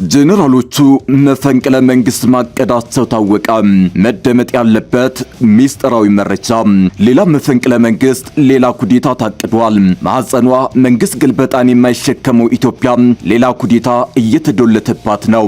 ጀነራሎቹ መፈንቅለ መንግስት ማቀዳቸው ታወቀ። መደመጥ ያለበት ሚስጥራዊ መረጃ። ሌላ መፈንቅለ መንግስት፣ ሌላ ኩዴታ ታቅዷል። ማህፀኗ መንግስት ግልበጣን የማይሸከመው ኢትዮጵያ ሌላ ኩዴታ እየተዶለተባት ነው።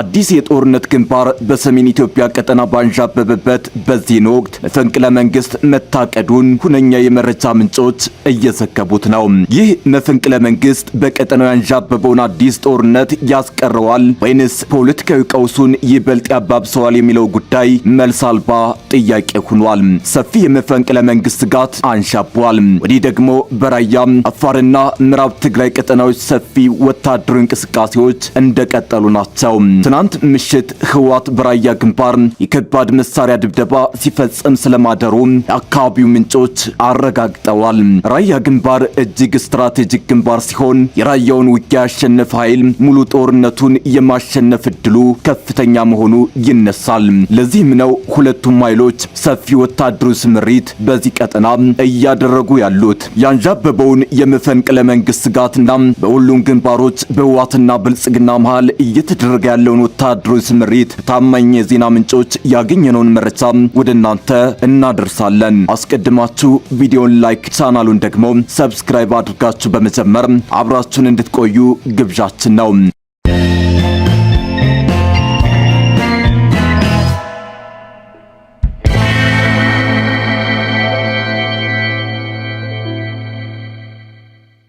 አዲስ የጦርነት ግንባር በሰሜን ኢትዮጵያ ቀጠና ባንዣበበበት በዚህ ወቅት መፈንቅለ መንግስት መታቀዱን ሁነኛ የመረጃ ምንጮች እየዘገቡት ነው። ይህ መፈንቅለ መንግስት በቀጠናው ያንዣበበውን አዲስ ጦርነት ያስቀረዋል ወይንስ ፖለቲካዊ ቀውሱን ይበልጥ ያባብሰዋል የሚለው ጉዳይ መልስ አልባ ጥያቄ ሆኗል። ሰፊ የመፈንቅለ መንግስት ስጋት አንዣቧል። ወዲህ ደግሞ በራያ አፋርና ምዕራብ ትግራይ ቀጠናዎች ሰፊ ወታደራዊ እንቅስቃሴዎች እንደቀጠሉ ናቸው። ትናንት ምሽት ህወሓት በራያ ግንባር የከባድ መሳሪያ ድብደባ ሲፈጽም ስለማደሩ የአካባቢው ምንጮች አረጋግጠዋል። ራያ ግንባር እጅግ ስትራቴጂክ ግንባር ሲሆን የራያውን ውጊያ ያሸነፈ ኃይል ሙሉ ጦርነቱን የማሸነፍ እድሉ ከፍተኛ መሆኑ ይነሳል። ለዚህም ነው ሁለቱም ኃይሎች ሰፊ ወታደራዊ ስምሪት በዚህ ቀጠና እያደረጉ ያሉት። ያንዣበበውን የመፈንቅለ መንግስት ስጋትና በሁሉም ግንባሮች በህወሓትና ብልጽግና መሃል እየተደረገ ያለውን ወታደራዊ ስምሪት ታማኝ የዜና ምንጮች ያገኘነውን መረጃ ወደ እናንተ እናደርሳለን። አስቀድማችሁ ቪዲዮን ላይክ፣ ቻናሉን ደግሞ ሰብስክራይብ አድርጋችሁ በመጀመር አብራችሁን እንድትቆዩ ግብዣችን ነው።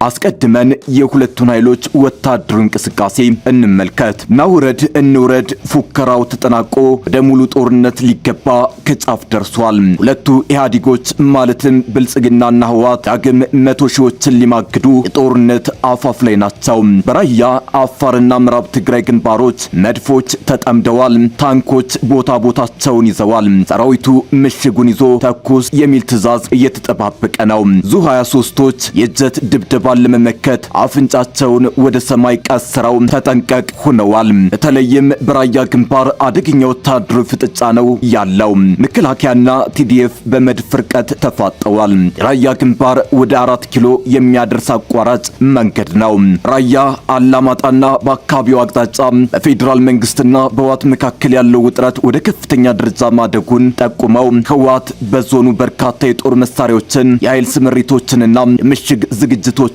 አስቀድመን የሁለቱን ኃይሎች ወታደራዊ እንቅስቃሴ እንመልከት። ናውረድ እንውረድ ፉከራው ተጠናቆ ወደ ሙሉ ጦርነት ሊገባ ከጫፍ ደርሷል። ሁለቱ ኢህአዴጎች ማለትም ብልጽግናና ህወሓት ዳግም 100 ሺዎችን ሊማግዱ የጦርነት አፋፍ ላይ ናቸው። በራያ አፋርና ምዕራብ ትግራይ ግንባሮች መድፎች ተጠምደዋል። ታንኮች ቦታ ቦታቸውን ይዘዋል። ሰራዊቱ ምሽጉን ይዞ ተኩስ የሚል ትዕዛዝ እየተጠባበቀ ነው። ዙ 23ቶች የጀት ድብደባ ለመመከት አፍንጫቸውን ወደ ሰማይ ቀስረው ተጠንቀቅ ሆነዋል። በተለይም በራያ ግንባር አደገኛ ወታደራዊ ፍጥጫ ነው ያለው። መከላከያና ቲዲኤፍ በመድፍ ርቀት ተፋጠዋል። የራያ ግንባር ወደ 4 ኪሎ የሚያደርስ አቋራጭ መንገድ ነው። ራያ አላማጣና በአካባቢው አቅጣጫ በፌዴራል መንግስትና በህወሓት መካከል ያለው ውጥረት ወደ ከፍተኛ ደረጃ ማደጉን ጠቁመው ህወሓት በዞኑ በርካታ የጦር መሳሪያዎችን የኃይል ስምሪቶችንና የምሽግ ዝግጅቶች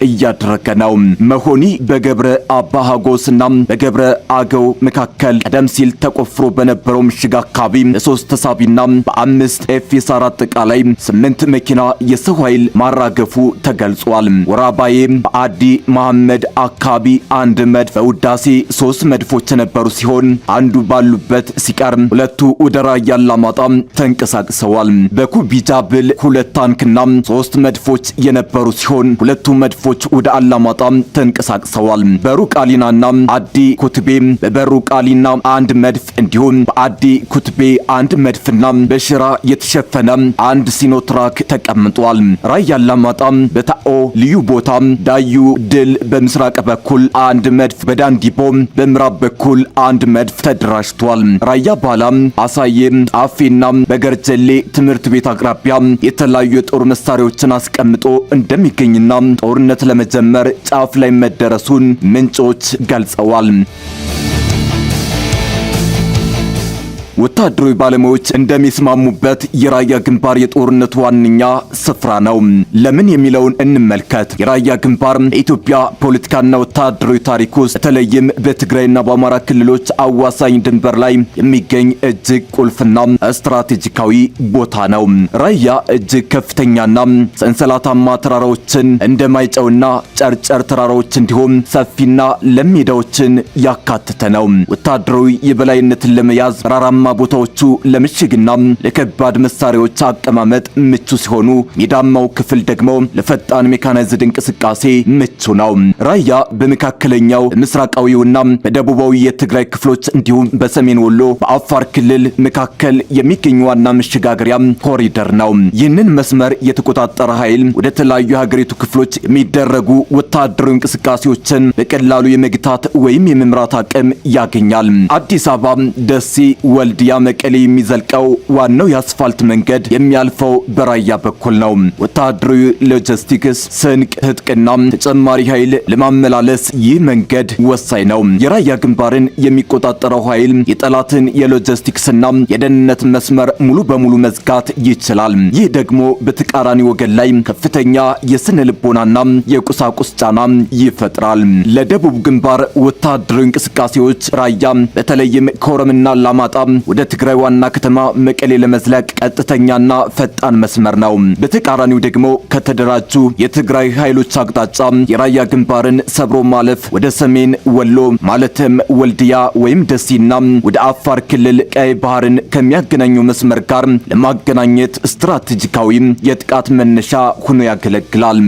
እያደረገ ነው። መሆኒ በገብረ አባሃጎስና በገብረ አገው መካከል ቀደም ሲል ተቆፍሮ በነበረው ምሽግ አካባቢ ለ3 ተሳቢና በ5 ኤፍ4 አጠቃላይ 8 መኪና የሰው ኃይል ማራገፉ ተገልጿል። ወራባዬ በአዲ መሐመድ አካባቢ አንድ መድፍ፣ በውዳሴ 3 መድፎች የነበሩ ሲሆን አንዱ ባሉበት ሲቀር ሁለቱ ወደ ራያ አላማጣ ተንቀሳቅሰዋል። በኩቢጃብል 2 ታንክና 3 መድፎች የነበሩ ሲሆን ሁለቱ መድፎች ወደ አላማጣ ተንቀሳቅሰዋል። በሩቃሊናና አዲ ኩትቤ በበሩቃሊና አንድ መድፍ እንዲሁም በአዲ ኩትቤ አንድ መድፍና በሽራ የተሸፈነ አንድ ሲኖትራክ ተቀምጧል። ራያ አላማጣ በታኦ ልዩ ቦታ ዳዩ ድል በምስራቅ በኩል አንድ መድፍ፣ በዳንዲቦ በምዕራብ በኩል አንድ መድፍ ተደራጅቷል። ራያ ባላ፣ አሳዬ፣ ጣፌና በገርጀሌ ትምህርት ቤት አቅራቢያ የተለያዩ የጦር መሳሪያዎችን አስቀምጦ እንደሚገኝና ጦርነት ለመጀመር ጫፍ ላይ መደረሱን ምንጮች ገልጸዋል። ወታደራዊ ባለሙያዎች እንደሚስማሙበት የራያ ግንባር የጦርነቱ ዋነኛ ስፍራ ነው። ለምን የሚለውን እንመልከት። የራያ ግንባር የኢትዮጵያ ፖለቲካና ወታደራዊ ታሪክ ውስጥ በተለይም በትግራይና በአማራ ክልሎች አዋሳኝ ድንበር ላይ የሚገኝ እጅግ ቁልፍና ስትራቴጂካዊ ቦታ ነው። ራያ እጅግ ከፍተኛና ሰንሰለታማ ተራራዎችን እንደማይጨውና ጨርጨር ተራራዎች እንዲሁም ሰፊና ለም ሜዳዎችን ያካተተ ነው። ወታደራዊ የበላይነትን ለመያዝ ተራራማ ቦታዎቹ ለምሽግና ለከባድ መሳሪያዎች አቀማመጥ ምቹ ሲሆኑ ሜዳማው ክፍል ደግሞ ለፈጣን ሜካናይዝድ እንቅስቃሴ ምቹ ነው። ራያ በመካከለኛው በምስራቃዊውና በደቡባዊ የትግራይ ክፍሎች እንዲሁም በሰሜን ወሎ በአፋር ክልል መካከል የሚገኝ ዋና መሸጋገሪያ ኮሪደር ነው። ይህንን መስመር የተቆጣጠረ ኃይል ወደ ተለያዩ የሀገሪቱ ክፍሎች የሚደረጉ ወታደራዊ እንቅስቃሴዎችን በቀላሉ የመግታት ወይም የመምራት አቅም ያገኛል። አዲስ አበባ፣ ደሴ፣ ወልዲያ ከወልዲያ መቀሌ የሚዘልቀው ዋናው የአስፋልት መንገድ የሚያልፈው በራያ በኩል ነው። ወታደራዊ ሎጂስቲክስ፣ ስንቅ፣ ትጥቅና ተጨማሪ ኃይል ለማመላለስ ይህ መንገድ ወሳኝ ነው። የራያ ግንባርን የሚቆጣጠረው ኃይል የጠላትን የሎጂስቲክስና የደህንነት መስመር ሙሉ በሙሉ መዝጋት ይችላል። ይህ ደግሞ በተቃራኒ ወገን ላይ ከፍተኛ የስነ ልቦናና የቁሳቁስ ጫና ይፈጥራል። ለደቡብ ግንባር ወታደራዊ እንቅስቃሴዎች ራያ በተለይም ከኦሮምና አላማጣ ወደ ትግራይ ዋና ከተማ መቀሌ ለመዝለቅ ቀጥተኛና ፈጣን መስመር ነው። በተቃራኒው ደግሞ ከተደራጁ የትግራይ ኃይሎች አቅጣጫ የራያ ግንባርን ሰብሮ ማለፍ ወደ ሰሜን ወሎ ማለትም ወልዲያ ወይም ደሴና ወደ አፋር ክልል ቀይ ባህርን ከሚያገናኘው መስመር ጋር ለማገናኘት ስትራቴጂካዊ የጥቃት መነሻ ሆኖ ያገለግላል።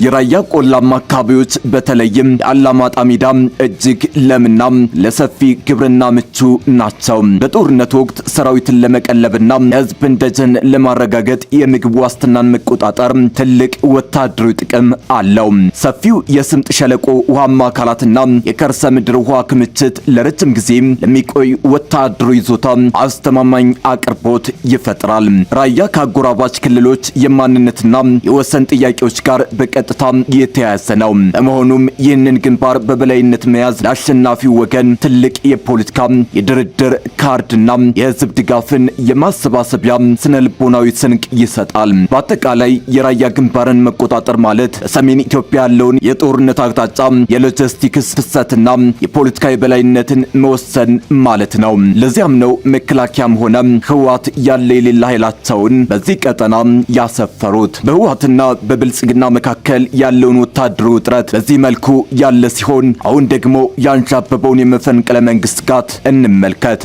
የራያ ቆላማ አካባቢዎች በተለይም የአላማጣ ሜዳ እጅግ ለምና ለሰፊ ግብርና ምቹ ናቸው። በጦርነት ወቅት ሰራዊትን ለመቀለብና ሕዝብን ደጀን ለማረጋገጥ የምግብ ዋስትናን መቆጣጠር ትልቅ ወታደራዊ ጥቅም አለው። ሰፊው የስምጥ ሸለቆ ውሃማ አካላትና የከርሰ ምድር ውሃ ክምችት ለረጅም ጊዜ ለሚቆይ ወታደራዊ ይዞታ አስተማማኝ አቅርቦት ይፈጥራል። ራያ ከአጎራባች ክልሎች የማንነትና የወሰን ጥያቄዎች ጋር በቀጥታ የተያያዘ ነው። በመሆኑም ይህንን ግንባር በበላይነት መያዝ ለአሸናፊው ወገን ትልቅ የፖለቲካ የድርድር ካርድና የህዝብ ድጋፍን የማሰባሰቢያ ስነልቦናዊ ስንቅ ይሰጣል። በአጠቃላይ የራያ ግንባርን መቆጣጠር ማለት በሰሜን ኢትዮጵያ ያለውን የጦርነት አቅጣጫ፣ የሎጂስቲክስ ፍሰትና የፖለቲካ የበላይነትን መወሰን ማለት ነው። ለዚያም ነው መከላከያም ሆነ ህወሓት ያለ የሌላ ኃይላቸውን በዚህ ቀጠና ያሰፈሩት። በህወሓትና በብልጽግና መካከል ያለውን ወታደራዊ ውጥረት በዚህ መልኩ ያለ ሲሆን አሁን ደግሞ ያንዣበበውን የመፈንቅለ መንግስት ጋት እንመልከት።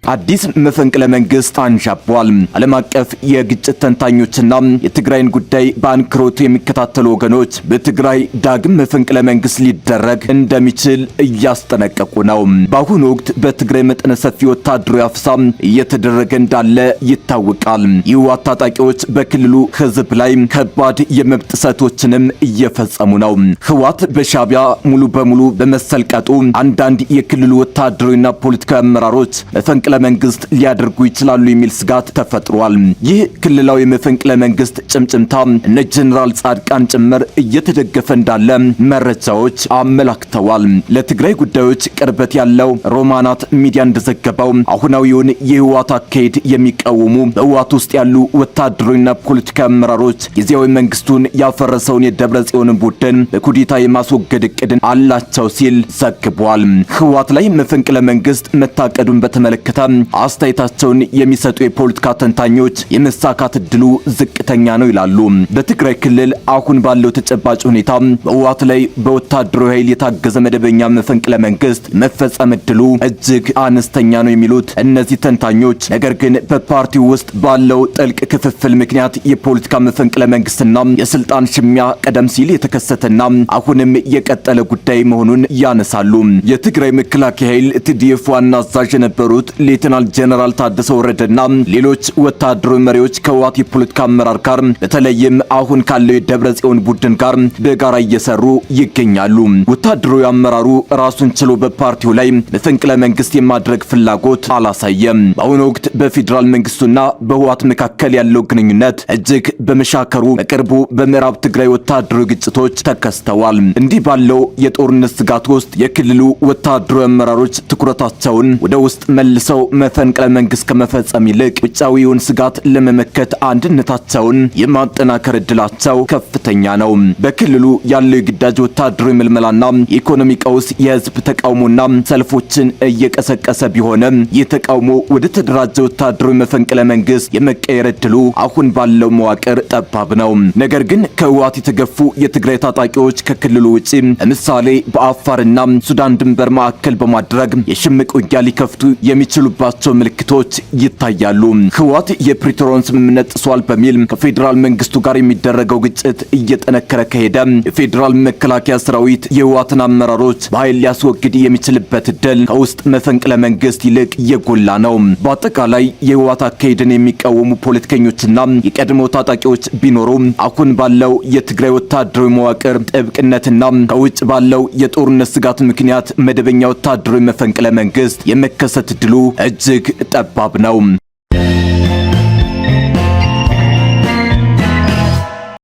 አዲስ መፈንቅለ መንግስት አንዣቧል። ዓለም አቀፍ የግጭት ተንታኞችና የትግራይን ጉዳይ በአንክሮት የሚከታተሉ ወገኖች በትግራይ ዳግም መፈንቅለ መንግስት ሊደረግ እንደሚችል እያስጠነቀቁ ነው። በአሁኑ ወቅት በትግራይ መጠነ ሰፊ ወታደራዊ አፍሳ እየተደረገ እንዳለ ይታወቃል። የህወሓት ታጣቂዎች በክልሉ ህዝብ ላይ ከባድ የመብት ጥሰቶችንም እየፈጸሙ ነው። ህወሓት በሻዕቢያ ሙሉ በሙሉ በመሰልቀጡ አንዳንድ የክልሉ ወታደራዊና ፖለቲካዊ አመራሮች መፈንቅለ መንግስት ሊያደርጉ ይችላሉ የሚል ስጋት ተፈጥሯል። ይህ ክልላዊ መፈንቅለ መንግስት ጭምጭምታ እነ ጀነራል ጻድቃን ጭምር እየተደገፈ እንዳለ መረጃዎች አመላክተዋል። ለትግራይ ጉዳዮች ቅርበት ያለው ሮማናት ሚዲያ እንደዘገበው አሁናዊውን የህወሓት አካሄድ የሚቃወሙ በህወሓት ውስጥ ያሉ ወታደራዊና ፖለቲካዊ አመራሮች ጊዜያዊ መንግስቱን ያፈረሰውን የደብረ ጽዮንን ቡድን በኩዴታ የማስወገድ እቅድን አላቸው ሲል ዘግቧል። ህወሓት ላይ መፈንቅለ መንግስት መታቀዱን በተመለከተ አስተያየታቸውን የሚሰጡ የፖለቲካ ተንታኞች የመሳካት እድሉ ዝቅተኛ ነው ይላሉ። በትግራይ ክልል አሁን ባለው ተጨባጭ ሁኔታ በህወሓት ላይ በወታደራዊ ኃይል የታገዘ መደበኛ መፈንቅለ መንግስት መፈጸም እድሉ እጅግ አነስተኛ ነው የሚሉት እነዚህ ተንታኞች፣ ነገር ግን በፓርቲው ውስጥ ባለው ጥልቅ ክፍፍል ምክንያት የፖለቲካ መፈንቅለ መንግስትና የስልጣን ሽሚያ ቀደም ሲል የተከሰተና አሁንም የቀጠለ ጉዳይ መሆኑን ያነሳሉ። የትግራይ መከላከያ ኃይል TDF ዋና አዛዥ የነበሩት ሌተናል ጀነራል ታደሰ ወረደና ሌሎች ወታደራዊ መሪዎች ከህወሓት የፖለቲካ አመራር ጋር በተለይም አሁን ካለው የደብረ ጽዮን ቡድን ጋር በጋራ እየሰሩ ይገኛሉ። ወታደራዊ አመራሩ ራሱን ችሎ በፓርቲው ላይ መፈንቅለ መንግስት የማድረግ ፍላጎት አላሳየም። በአሁኑ ወቅት በፌዴራል መንግስቱና በህወሓት መካከል ያለው ግንኙነት እጅግ በመሻከሩ በቅርቡ በምዕራብ ትግራይ ወታደራዊ ግጭቶች ተከስተዋል። እንዲህ ባለው የጦርነት ስጋት ውስጥ የክልሉ ወታደራዊ አመራሮች ትኩረታቸውን ወደ ውስጥ መልሰው መፈንቅለ መንግስት ከመፈጸም ይልቅ ውጫዊውን ስጋት ለመመከት አንድነታቸውን የማጠናከር እድላቸው ከፍተኛ ነው። በክልሉ ያለው የግዳጅ ወታደራዊ ምልመላና የኢኮኖሚ ቀውስ የህዝብ ተቃውሞና ሰልፎችን እየቀሰቀሰ ቢሆንም ይህ ተቃውሞ ወደ ተደራጀ ወታደራዊ መፈንቅለ መንግስት የመቀየር እድሉ አሁን ባለው መዋቅር ጠባብ ነው። ነገር ግን ከህወሓት የተገፉ የትግራይ ታጣቂዎች ከክልሉ ውጪ ለምሳሌ በአፋርና ሱዳን ድንበር ማዕከል በማድረግ የሽምቅ ውጊያ ሊከፍቱ የሚችሉ የሚስተዋሉባቸው ምልክቶች ይታያሉ። ህወሓት የፕሪቶሪያን ስምምነት ጥሷል በሚል ከፌዴራል መንግስቱ ጋር የሚደረገው ግጭት እየጠነከረ ከሄደ የፌዴራል መከላከያ ሰራዊት የህወሓትን አመራሮች በኃይል ሊያስወግድ የሚችልበት እድል ከውስጥ መፈንቅለ መንግስት ይልቅ የጎላ ነው። በአጠቃላይ የህወሓት አካሄድን የሚቃወሙ ፖለቲከኞችና የቀድሞ ታጣቂዎች ቢኖሩ አሁን ባለው የትግራይ ወታደራዊ መዋቅር ጥብቅነትና ከውጭ ባለው የጦርነት ስጋት ምክንያት መደበኛ ወታደራዊ መፈንቅለ መንግስት የመከሰት እድሉ እጅግ ጠባብ ነው።